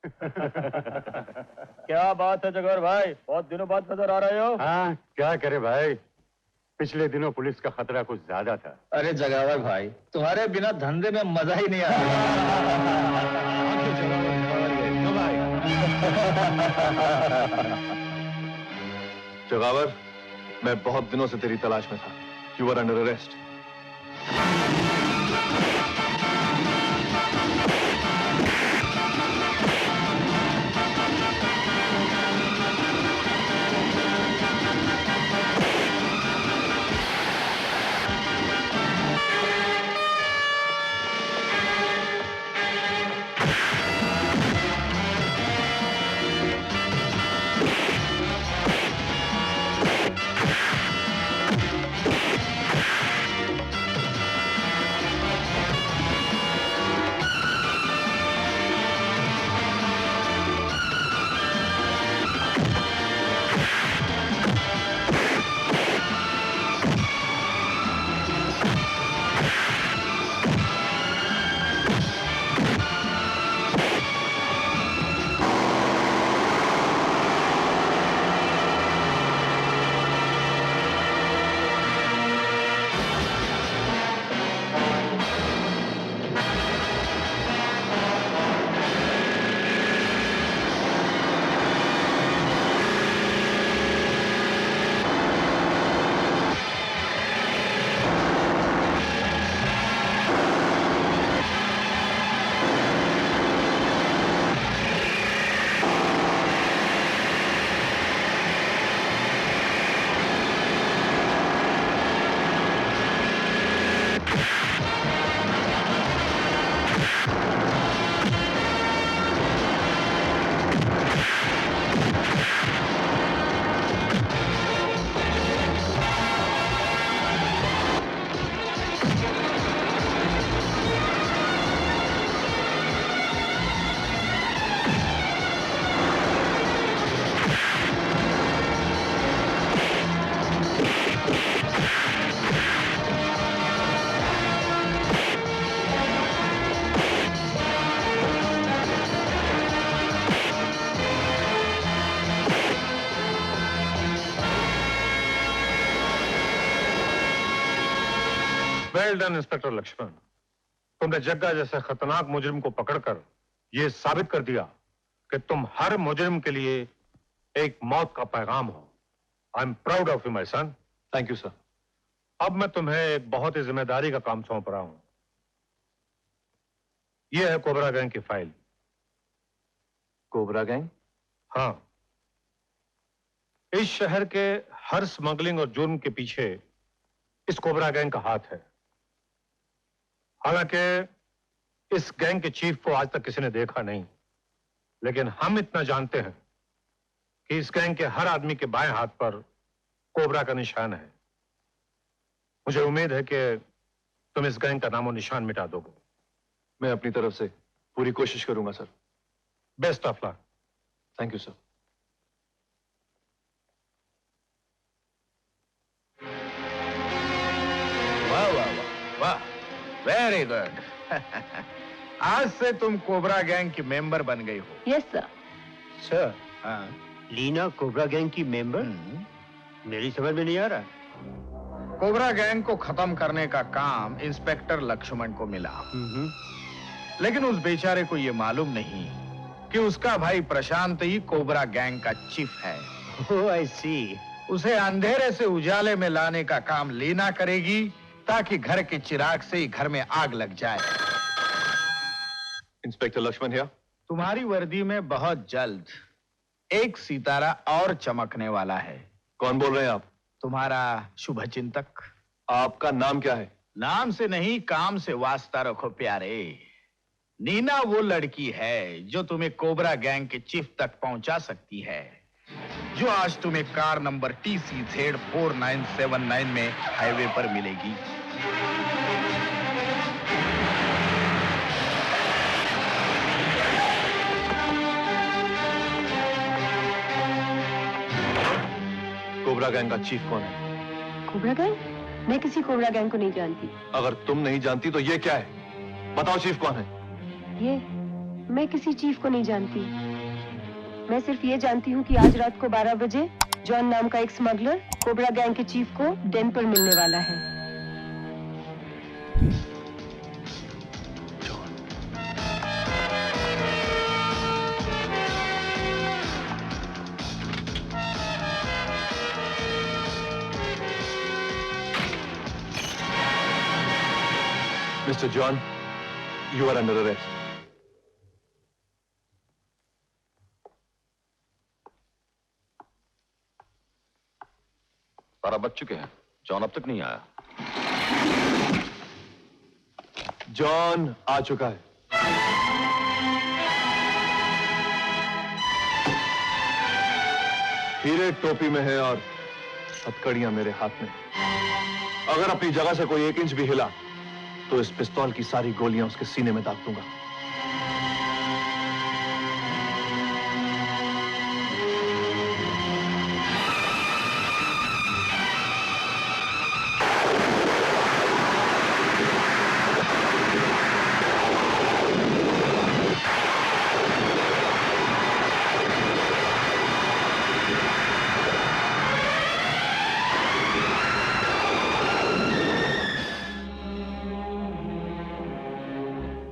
क्या बात है जगोर भाई, बहुत दिनों बाद नजर आ रहे हो। हाँ, क्या करे भाई, पिछले दिनों पुलिस का खतरा कुछ ज्यादा था। अरे जगावर भाई, तुम्हारे बिना धंधे में मजा ही नहीं आ रहा। जगावर, मैं बहुत दिनों से तेरी तलाश में था। You are under arrest. Well done inspector Lakshman, तुमने जग्गा जैसे खतरनाक मुजरिम को पकड़कर यह साबित कर दिया कि तुम हर मुजरिम के लिए एक मौत का पैगाम हो। I am proud of you my son. Thank you sir. अब मैं तुम्हें एक बहुत ही जिम्मेदारी का काम सौंप रहा हूं। यह है कोबरा गैंग की फाइल। Cobra gang? हाँ, इस शहर के हर स्मगलिंग और जुर्म के पीछे इस कोबरा गैंग का हाथ है। हालांकि इस गैंग के चीफ को आज तक किसी ने देखा नहीं, लेकिन हम इतना जानते हैं कि इस गैंग के हर आदमी के बाएं हाथ पर कोबरा का निशान है। मुझे उम्मीद है कि तुम इस गैंग का नामो निशान मिटा दोगे। मैं अपनी तरफ से पूरी कोशिश करूंगा sir. Best of luck. Thank you sir. वाह वाह वाह वाह, वेरी गुड। आज से तुम कोबरा गैंग की मेंबर बन गई हो। Yes sir. सर, हाँ। लीना कोबरा गैंग की मेंबर? मेरी समझ में नहीं आ रहा। कोबरा गैंग को खत्म करने का काम इंस्पेक्टर लक्ष्मण को मिला, लेकिन उस बेचारे को यह मालूम नहीं कि उसका भाई प्रशांत ही कोबरा गैंग का चीफ है। ओह आई सी। उसे अंधेरे से उजाले में लाने का काम लीना करेगी, ताकि घर के चिराग से ही घर में आग लग जाए। Inspector Lakshman here. तुम्हारी वर्दी में बहुत जल्द एक सितारा और चमकने वाला है। कौन बोल रहे हैं आप? तुम्हारा शुभचिंतक। आपका नाम क्या है? नाम से नहीं, काम से वास्ता रखो प्यारे। नीना वो लड़की है जो तुम्हें कोबरा गैंग के चीफ तक पहुंचा सकती है, जो आज तुम्हें कार नंबर TCZ 4979 में हाईवे पर मिलेगी। कोबरा गैंग का चीफ कौन है? Cobra gang? मैं किसी कोबरा गैंग को नहीं जानती। अगर तुम नहीं जानती तो ये क्या है? बताओ चीफ कौन है? मैं किसी चीफ को नहीं जानती। मैं सिर्फ ये जानती हूँ कि आज रात को 12 बजे जॉन नाम का एक स्मगलर कोबरा गैंग के चीफ को डेन पर मिलने वाला है। Mr. John, you are under arrest. बारह बज चुके हैं, जॉन अब तक नहीं आया। जॉन आ चुका है। हीरे टोपी में है और हथकड़ियां मेरे हाथ में। अगर अपनी जगह से कोई 1 इंच भी हिला तो इस पिस्तौल की सारी गोलियां उसके सीने में दाग दूंगा।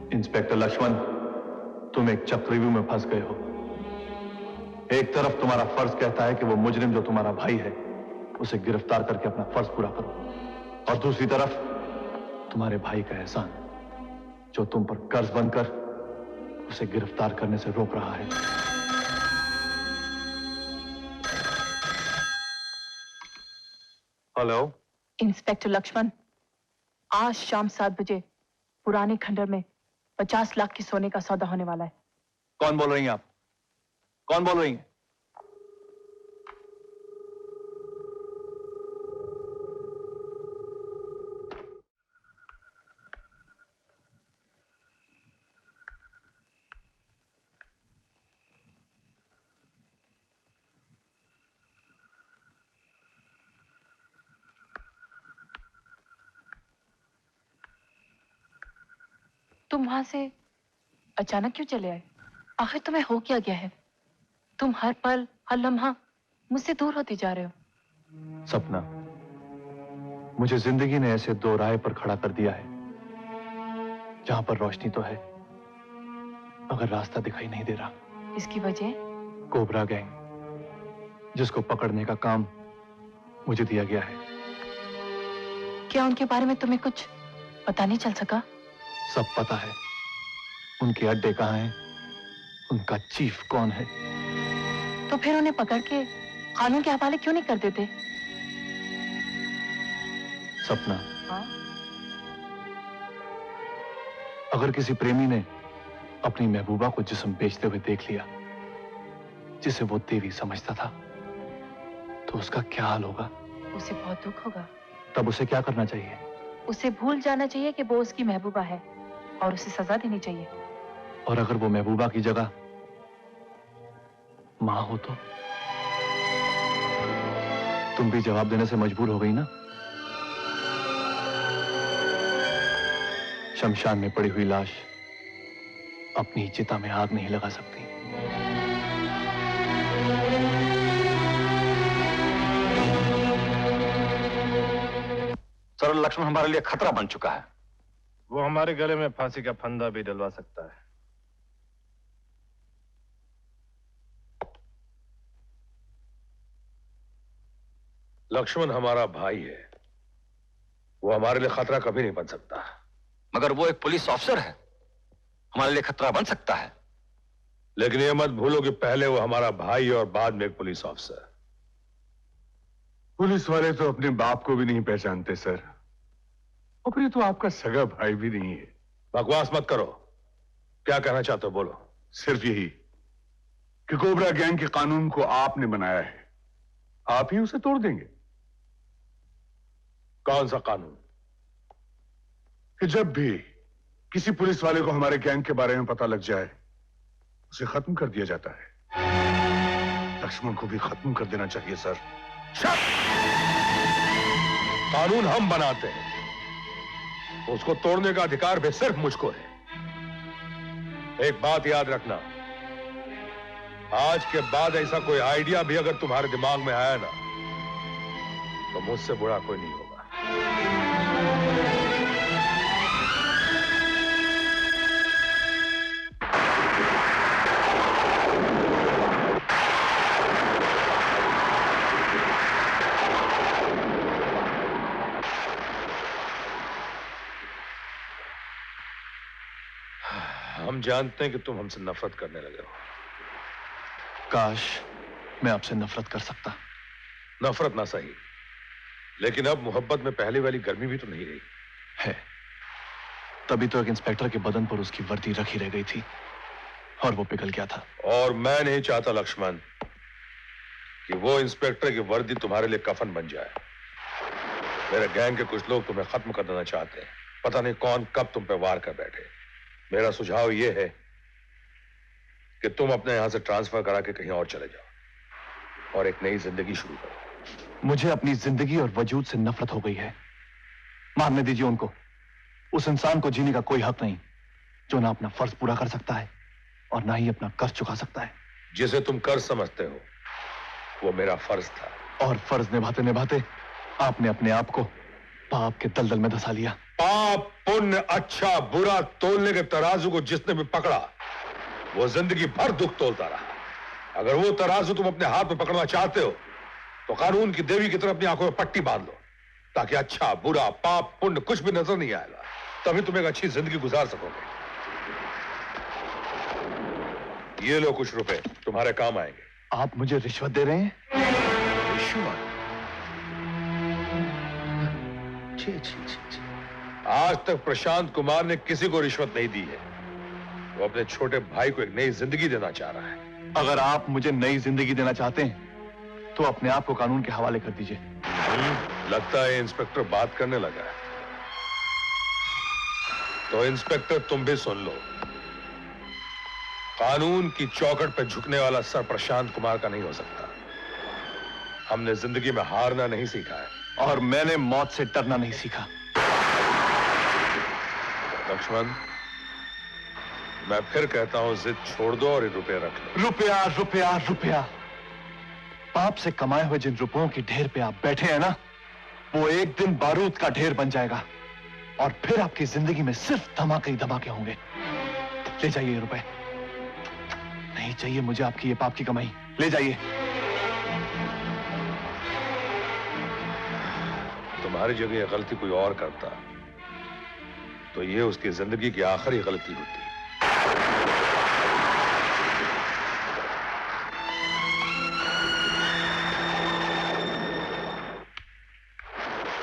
इंस्पेक्टर लक्ष्मण, तुम एक चक्रव्यूह में फंस गए हो। एक तरफ तुम्हारा फर्ज कहता है कि वो मुजरिम जो तुम्हारा भाई है उसे गिरफ्तार करके अपना फर्ज पूरा करो, और दूसरी तरफ तुम्हारे भाई का एहसान जो तुम पर कर्ज बनकर उसे गिरफ्तार करने से रोक रहा है। हेलो इंस्पेक्टर लक्ष्मण, आज शाम 7 बजे पुराने खंडर में 50 लाख की सोने का सौदा होने वाला है। कौन बोल रही हैं आप? कौन बोल रही हैं? तुम वहां से अचानक क्यों चले आए? आखिर तुम्हें हो क्या गया है? तुम हर पल हर लम्हा मुझसे दूर होते जा रहे हो। सपना, मुझे जिंदगी ने ऐसे दो राह पर खड़ा कर दिया है जहां पर रोशनी तो है मगर रास्ता दिखाई नहीं दे रहा। इसकी वजह? कोबरा गैंग, जिसको पकड़ने का काम मुझे दिया गया है। क्या उनके बारे में तुम्हें कुछ पता नहीं चल सका? सब पता है। उनके अड्डे कहाँ हैं, उनका चीफ कौन है। तो फिर उन्हें पकड़ के कानून के हवाले क्यों नहीं कर देते? सपना, हाँ? अगर किसी प्रेमी ने अपनी महबूबा को जिस्म बेचते हुए देख लिया जिसे वो देवी समझता था तो उसका क्या हाल होगा? उसे बहुत दुख होगा। तब उसे क्या करना चाहिए? उसे भूल जाना चाहिए कि वो उसकी महबूबा है और उसे सजा देनी चाहिए। और अगर वो महबूबा की जगह मां हो तो? तुम भी जवाब देने से मजबूर हो गई ना? शमशान में पड़ी हुई लाश अपनी चिता में आग नहीं लगा सकती। सर, लक्ष्मण हमारे लिए खतरा बन चुका है। वो हमारे गले में फांसी का फंदा भी डलवा सकता है। लक्ष्मण हमारा भाई है, वो हमारे लिए खतरा कभी नहीं बन सकता। मगर वो एक पुलिस ऑफिसर है, हमारे लिए खतरा बन सकता है। लेकिन ये मत भूलो कि पहले वो हमारा भाई और बाद में एक पुलिस ऑफिसर। पुलिस वाले तो अपने बाप को भी नहीं पहचानते सर, और फिर ये तो आपका सगा भाई भी नहीं है। बकवास मत करो, क्या कहना चाहते हो बोलो। सिर्फ यही कि कोबरा गैंग के कानून को आपने बनाया है, आप ही उसे तोड़ देंगे। कौन सा कानून? कि जब भी किसी पुलिस वाले को हमारे गैंग के बारे में पता लग जाए उसे खत्म कर दिया जाता है। लक्ष्मण को भी खत्म कर देना चाहिए सर। कानून हम बनाते हैं, उसको तोड़ने का अधिकार भी सिर्फ मुझको है। एक बात याद रखना, आज के बाद ऐसा कोई आइडिया भी अगर तुम्हारे दिमाग में आया ना, तो मुझसे बुरा कोई नहीं होगा। हम जानते हैं कि तुम हमसे नफरत करने लगे हो। काश मैं आपसे नफरत कर सकता। नफरत ना सही, लेकिन अब मोहब्बत में पहले वाली गर्मी भी तो नहीं रही है। तभी तो एक इंस्पेक्टर के बदन पर उसकी वर्दी रखी रह गई थी और वो पिघल गया था। और मैं नहीं चाहता लक्ष्मण कि वो इंस्पेक्टर की वर्दी तुम्हारे लिए कफन बन जाए। मेरे गैंग के कुछ लोग तुम्हें खत्म कर देना चाहते हैं। पता नहीं कौन कब तुम पे वार कर बैठे। मेरा सुझाव यह है कि तुम अपने यहां से ट्रांसफर करा के कहीं और चले जाओ और एक नई जिंदगी शुरू करो। मुझे अपनी जिंदगी और वजूद से नफरत हो गई है। मारने दीजिए उनको। उस इंसान को जीने का कोई हक नहीं जो ना अपना फर्ज पूरा कर सकता है और ना ही अपना कर्ज चुका सकता है। जिसे तुम कर्ज समझते हो वो मेरा फर्ज था। और फर्ज निभाते निभाते आपने अपने आप को पाप के दलदल में धंसा लिया। पाप पुण्य अच्छा बुरा तोलने के तराजू को जिसने भी पकड़ा वो जिंदगी भर दुख तोलता रहा। अगर वो तराजू तुम अपने हाथ में पकड़ना चाहते हो तो कानून की देवी की तरह अपनी आंखों में पट्टी बांध लो, ताकि अच्छा बुरा पाप पुण्य कुछ भी नजर नहीं आएगा। तभी तुम एक अच्छी जिंदगी गुजार सकोगे। ये लो कुछ रुपए, तुम्हारे काम आएंगे। आप मुझे रिश्वत दे रहे हैं? रिश्वत? आज तक प्रशांत कुमार ने किसी को रिश्वत नहीं दी है। वो अपने छोटे भाई को एक नई जिंदगी देना चाह रहा है। अगर आप मुझे नई जिंदगी देना चाहते हैं तो अपने आप को कानून के हवाले कर दीजिए। लगता है इंस्पेक्टर बात करने लगा है। तो इंस्पेक्टर तुम भी सुन लो। कानून की चौखट पर झुकने वाला सर प्रशांत कुमार का नहीं हो सकता। हमने जिंदगी में हारना नहीं सीखा है और मैंने मौत से डरना नहीं सीखा। लक्ष्मण, मैं फिर कहता हूं जिद छोड़ दो और ये रुपए रख लो। रुपया रुपया रुपया। पाप से कमाए हुए जिन रुपयों की ढेर पे आप बैठे हैं ना, वो एक दिन बारूद का ढेर बन जाएगा और फिर आपकी जिंदगी में सिर्फ धमाके ही धमाके होंगे। ले जाइए ये रुपए। नहीं चाहिए मुझे आपकी ये पाप की कमाई। ले जाइए। तुम्हारी जगह ये गलती कोई और करता तो ये उसकी जिंदगी की आखिरी गलती होती।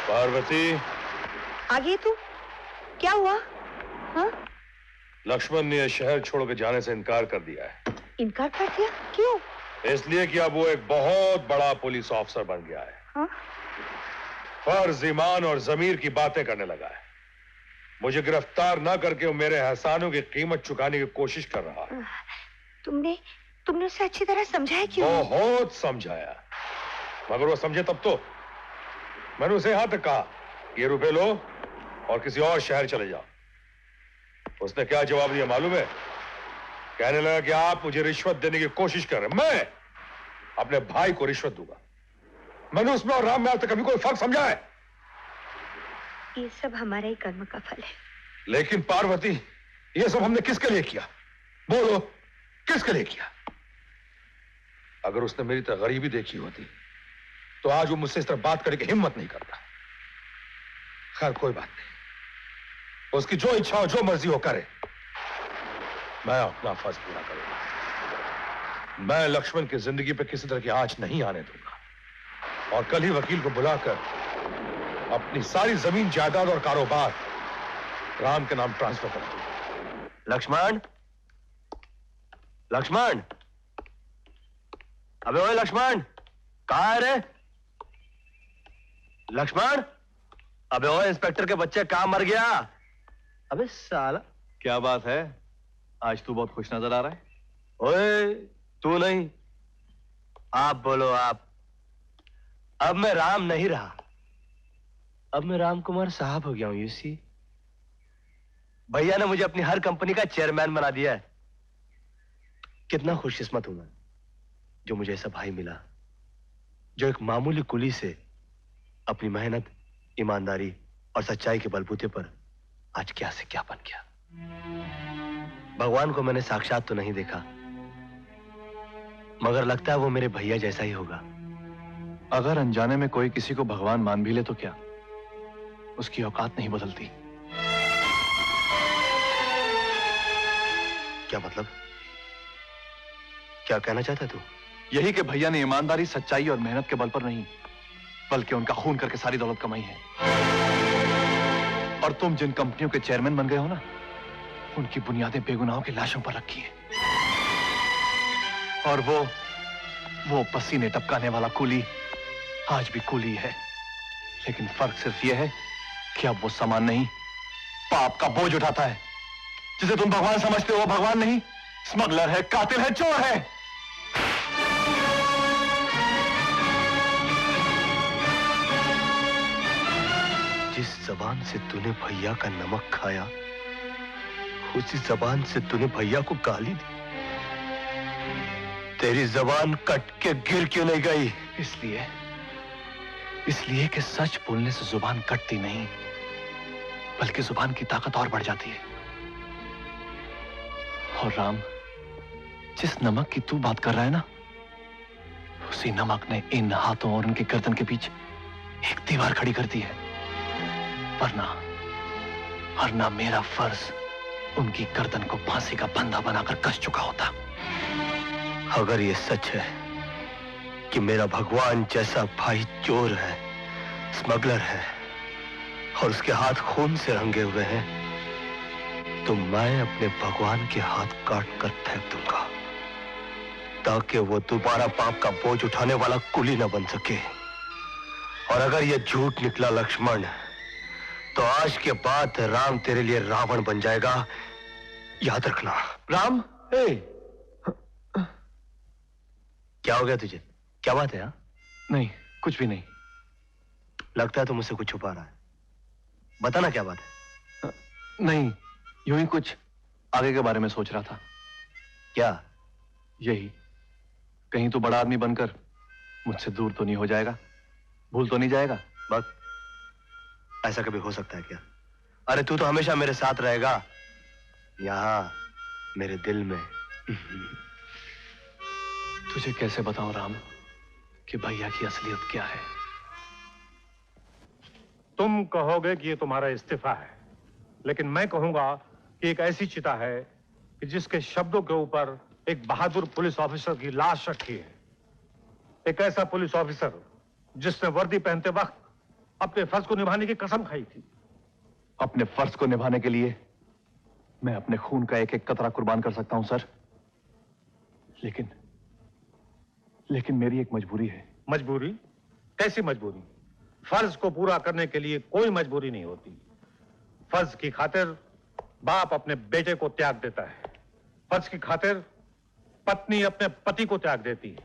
पार्वती, आ गई तू? क्या हुआ? हाँ? लक्ष्मण ने यह शहर छोड़ के जाने से इनकार कर दिया है। इनकार कर दिया? क्यों? इसलिए कि अब वो एक बहुत बड़ा पुलिस ऑफिसर बन गया है। हाँ? फर्ज, ईमान और जमीर की बातें करने लगा है। मुझे गिरफ्तार ना करके वो मेरे एहसानों की कीमत चुकाने की कोशिश कर रहा है। तुमने उसे अच्छी तरह समझाया क्यों? बहुत समझाया, मगर वो समझे तब तो। मैंने उसे यहां तक कहा ये रुपए लो और किसी और शहर चले जाओ। उसने क्या जवाब दिया मालूम है? कहने लगा कि आप मुझे रिश्वत देने की कोशिश कर रहे हैं। मैं अपने भाई को रिश्वत दूंगा? मैंने उसमें और राम में आज तक कभी कोई फर्क समझा है? ये सब हमारे ही कर्म का फल है। लेकिन पार्वती, ये सब हमने किसके लिए किया? बोलो, किसके लिए किया? अगर उसने मेरी तरह गरीबी देखी होती तो आज वो मुझसे इस तरह बात करने की हिम्मत नहीं करता। खैर कोई बात नहीं, उसकी जो इच्छा हो, जो मर्जी हो करे। मैं अपना फर्ज पूरा करूंगा। मैं लक्ष्मण की जिंदगी पे किसी तरह की आंच नहीं आने दूंगा और कल ही वकील को बुलाकर अपनी सारी जमीन जायदाद और कारोबार राम के नाम ट्रांसफर कर दूंगा। लक्ष्मण, लक्ष्मण, अबे ओए लक्ष्मण, कहाँ है रे? लक्ष्मण, अबे ओए इंस्पेक्टर के बच्चे कहाँ मर गया? अबे साला। क्या बात है? आज तू बहुत खुश नजर आ रहा है। ओए तू नहीं, आप बोलो आप। अब मैं राम नहीं रहा, अब मैं राम कुमार साहब हो गया हूं। यूसी, भैया ने मुझे अपनी हर कंपनी का चेयरमैन बना दिया है। कितना खुशकिस्मत हूं मैं जो मुझे ऐसा भाई मिला, जो एक मामूली कुली से अपनी मेहनत, ईमानदारी और सच्चाई के बलबूते पर आज क्या से क्या बन गया। भगवान को मैंने साक्षात तो नहीं देखा, मगर लगता है वो मेरे भैया जैसा ही होगा। अगर अनजाने में कोई किसी को भगवान मान भी ले तो क्या, उसकी औकात नहीं बदलती। क्या मतलब? क्या कहना चाहता तू? यही कि भैया ने ईमानदारी, सच्चाई और मेहनत के बल पर नहीं, बल्कि उनका खून करके सारी दौलत कमाई है। और तुम जिन कंपनियों के चेयरमैन बन गए हो ना, उनकी बुनियादें बेगुनाहों की लाशों पर रखी है। और वो पसीने टपकाने वाला कूली आज भी कूली है, लेकिन फर्क सिर्फ यह है कि अब वो सामान नहीं, पाप का बोझ उठाता है। जिसे तुम भगवान समझते हो, भगवान नहीं, स्मगलर है, कातिल है, चोर है। जिस जबान से तूने भैया का नमक खाया, उसी जबान से तूने भैया को गाली दी। तेरी जबान कट के गिर क्यों नहीं गई? इसलिए कि सच बोलने से जुबान कटती नहीं, बल्कि जुबान की ताकत और बढ़ जाती है। और राम, जिस नमक की तू बात कर रहा है ना, उसी नमक ने इन हाथों और उनके गर्दन के बीच एक दीवार खड़ी कर दी है। वरना मेरा फर्ज उनकी गर्दन को फांसी का बंधा बनाकर कस चुका होता। अगर ये सच है कि मेरा भगवान जैसा भाई चोर है, स्मगलर है और उसके हाथ खून से रंगे हुए हैं, तो मैं अपने भगवान के हाथ काट कर फेंक दूंगा, ताकि वो दोबारा पाप का बोझ उठाने वाला कुली न बन सके। और अगर ये झूठ निकला लक्ष्मण, तो आज के बाद राम तेरे लिए रावण बन जाएगा, याद रखना। राम, क्या हो गया तुझे? क्या बात है? हाँ, नहीं, कुछ भी नहीं। लगता है तो मुझसे कुछ छुपा रहा है। बताना क्या बात है? नहीं, यूं ही कुछ आगे के बारे में सोच रहा था। क्या? यही, कहीं तो बड़ा आदमी बनकर मुझसे दूर तो नहीं हो जाएगा, भूल तो नहीं जाएगा। बस ऐसा कभी हो सकता है क्या? अरे तू तो हमेशा मेरे साथ रहेगा, यहां मेरे दिल में। तुझे कैसे बताऊं राम कि भैया की असलियत क्या है? तुम कहोगे कि ये तुम्हारा इस्तीफा है, लेकिन मैं कहूंगा कि एक ऐसी चिता है कि जिसके शब्दों के ऊपर एक बहादुर पुलिस ऑफिसर की लाश रखी है। एक ऐसा पुलिस ऑफिसर जिसने वर्दी पहनते वक्त अपने फर्ज को निभाने की कसम खाई थी। अपने फर्ज को निभाने के लिए मैं अपने खून का एक एक कतरा कुर्बान कर सकता हूं सर, लेकिन मेरी एक मजबूरी है। मजबूरी? कैसी मजबूरी? फर्ज को पूरा करने के लिए कोई मजबूरी नहीं होती। फर्ज की खातिर बाप अपने बेटे को त्याग देता है, फर्ज की खातिर पत्नी अपने पति को त्याग देती है,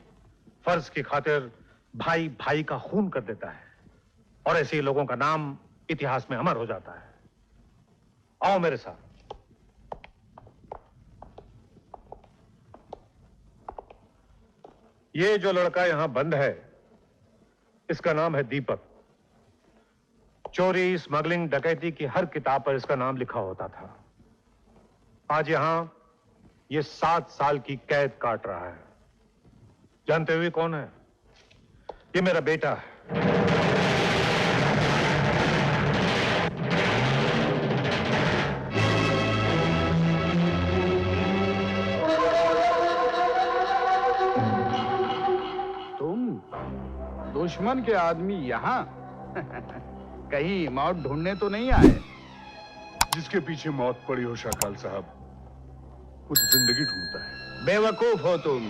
फर्ज की खातिर भाई भाई का खून कर देता है, और ऐसे ही लोगों का नाम इतिहास में अमर हो जाता है। आओ मेरे साथ। ये जो लड़का यहां बंद है, इसका नाम है दीपक। चोरी, स्मगलिंग, डकैती की हर किताब पर इसका नाम लिखा होता था। आज यहां ये 7 साल की कैद काट रहा है। जानते हुए कौन है? ये मेरा बेटा है। दुश्मन के आदमी यहाँ कहीं मौत ढूंढने तो नहीं आए? जिसके पीछे मौत पड़ी हो शाकाल साहब, वो तो जिंदगी ढूंढता है। बेवकूफ हो तुम,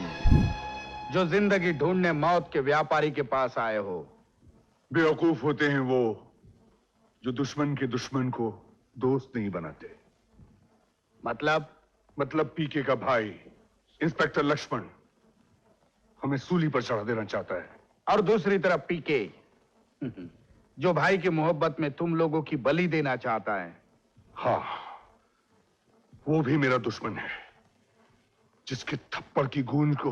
जो जिंदगी ढूंढने मौत के व्यापारी के पास आए हो। बेवकूफ होते हैं वो जो दुश्मन के दुश्मन को दोस्त नहीं बनाते। मतलब पीके का भाई इंस्पेक्टर लक्ष्मण हमें सूली पर चढ़ा देना चाहता है। और दूसरी तरफ पीके, जो भाई की मोहब्बत में तुम लोगों की बलि देना चाहता है। हाँ, वो भी मेरा दुश्मन है। जिसके थप्पड़ की गूंज को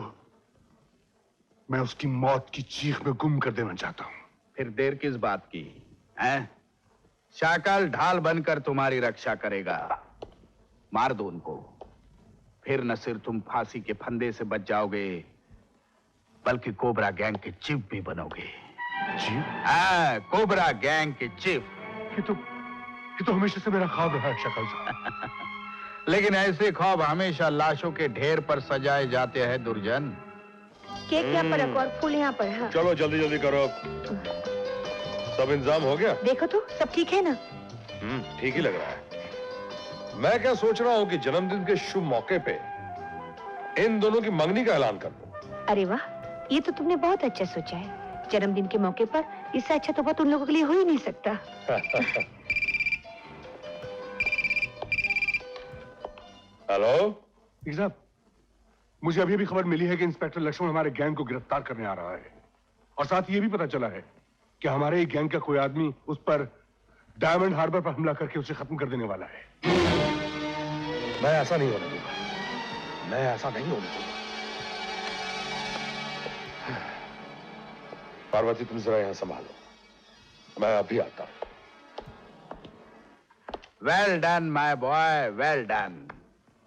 मैं उसकी मौत की चीख में गुम कर देना चाहता हूं। फिर देर किस बात की हैं? शाकल ढाल बनकर तुम्हारी रक्षा करेगा। मार दो उनको। फिर न सिर्फ तुम फांसी के फंदे से बच जाओगे, बल्कि कोबरा गैंग के चीफ भी बनोगे। चीफ? हाँ, कोबरा गैंग के चीफ। ये तो हमेशा से मेरा ख्वाब रहा है शकल साहब। लेकिन ऐसे ख्वाब हमेशा लाशों के ढेर पर सजाए जाते हैं दुर्जन। केक यहाँ पर रखो और फूल यहाँ पर। हाँ। चलो जल्दी जल्दी करो। सब इंतजाम हो गया? देखो तो सब ठीक है ना? ठीक ही लग रहा है। मैं क्या सोच रहा हूँ कि जन्मदिन के शुभ मौके पे इन दोनों की मंगनी का ऐलान कर दूं। अरे वाह, ये तो तुमने बहुत अच्छा सोचा है। जन्मदिन के मौके पर इससे अच्छा तो बात उन लोगों के लिए हो ही नहीं सकता। हेलो साहब, मुझे अभी खबर मिली है कि इंस्पेक्टर लक्ष्मण हमारे गैंग को गिरफ्तार करने आ रहा है, और साथ ये भी पता चला है कि हमारे गैंग का कोई आदमी उस पर डायमंड हार्बर पर हमला करके उसे खत्म कर देने वाला है। मैं ऐसा नहीं होने दूंगा। मैं ऐसा नहीं होने दूंगा। पार्वती, तुम जरा यहां संभालो, मैं अभी आता हूं। Well done my boy, well done.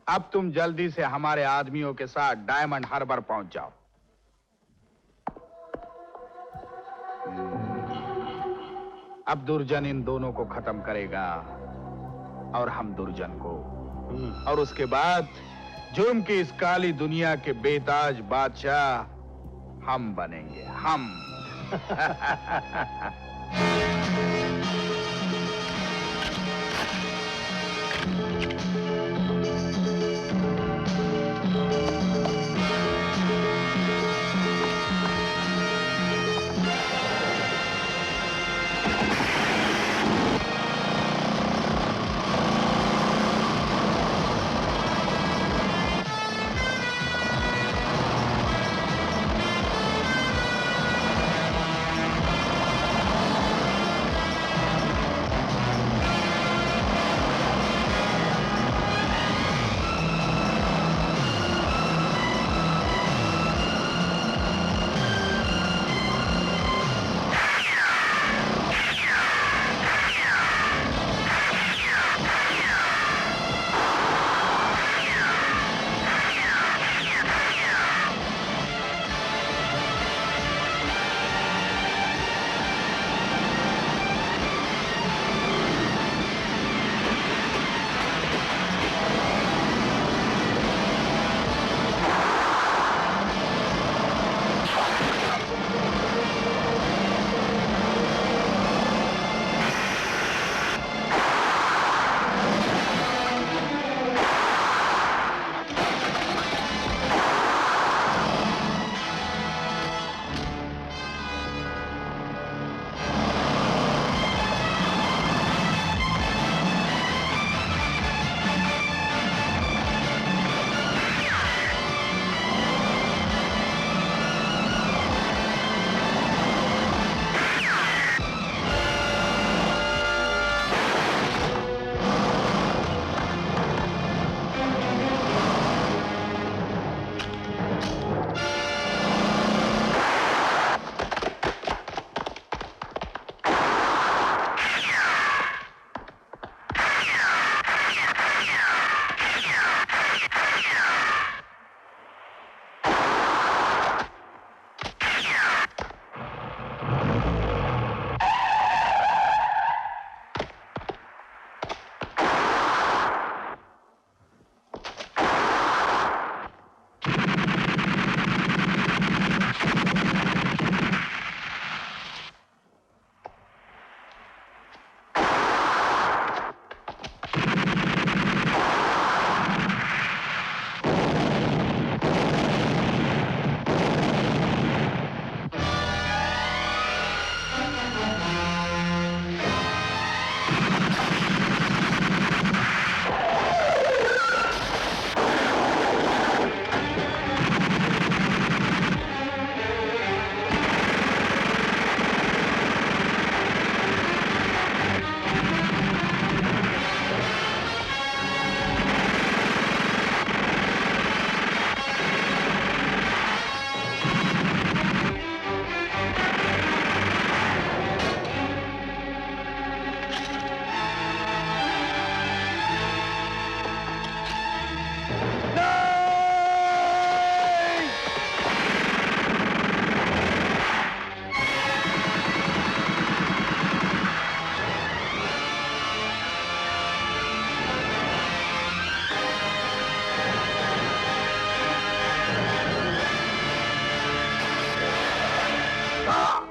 अब तुम जल्दी से हमारे आदमियों के साथ डायमंड हार्बर पहुंच जाओ। अब दुर्जन इन दोनों को खत्म करेगा और हम दुर्जन को, और उसके बाद जुर्म की इस काली दुनिया के बेताज बादशाह हम बनेंगे, हम।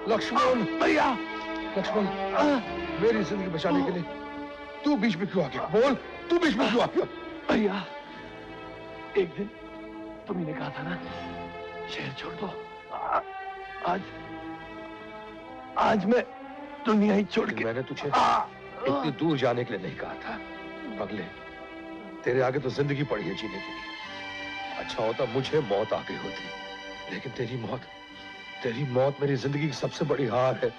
लक्ष्मण भैया लक्ष्मण मेरी जिंदगी बचाने के लिए तू बीच में क्यों आ गया? बोल, तू बीच में क्यों आ गया? भैया एक दिन तुम ही ने कहा था ना शहर छोड़ दो। आज आज मैं दुनिया ही छोड़ के। मैंने तुझे इतनी दूर जाने के लिए नहीं कहा था पगले। तेरे आगे तो जिंदगी पड़ी है जीने के लिए। अच्छा होता मुझे मौत आ गई होती, लेकिन तेरी मौत मेरी जिंदगी की सबसे बड़ी हार है।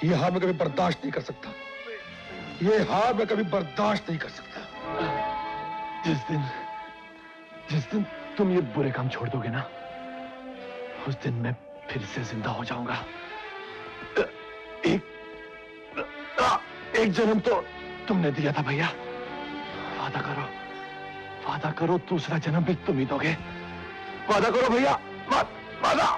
ये हार मैं कभी बर्दाश्त नहीं कर सकता। ये हार मैं कभी बर्दाश्त नहीं कर सकता। जिस दिन तुम ये बुरे काम छोड़ दोगे ना, उस दिन मैं फिर से जिंदा हो जाऊंगा। एक जन्म तो तुमने दिया था भैया, वादा करो दूसरा जन्म भी तुम ही दोगे। वादा करो भैया, वादा।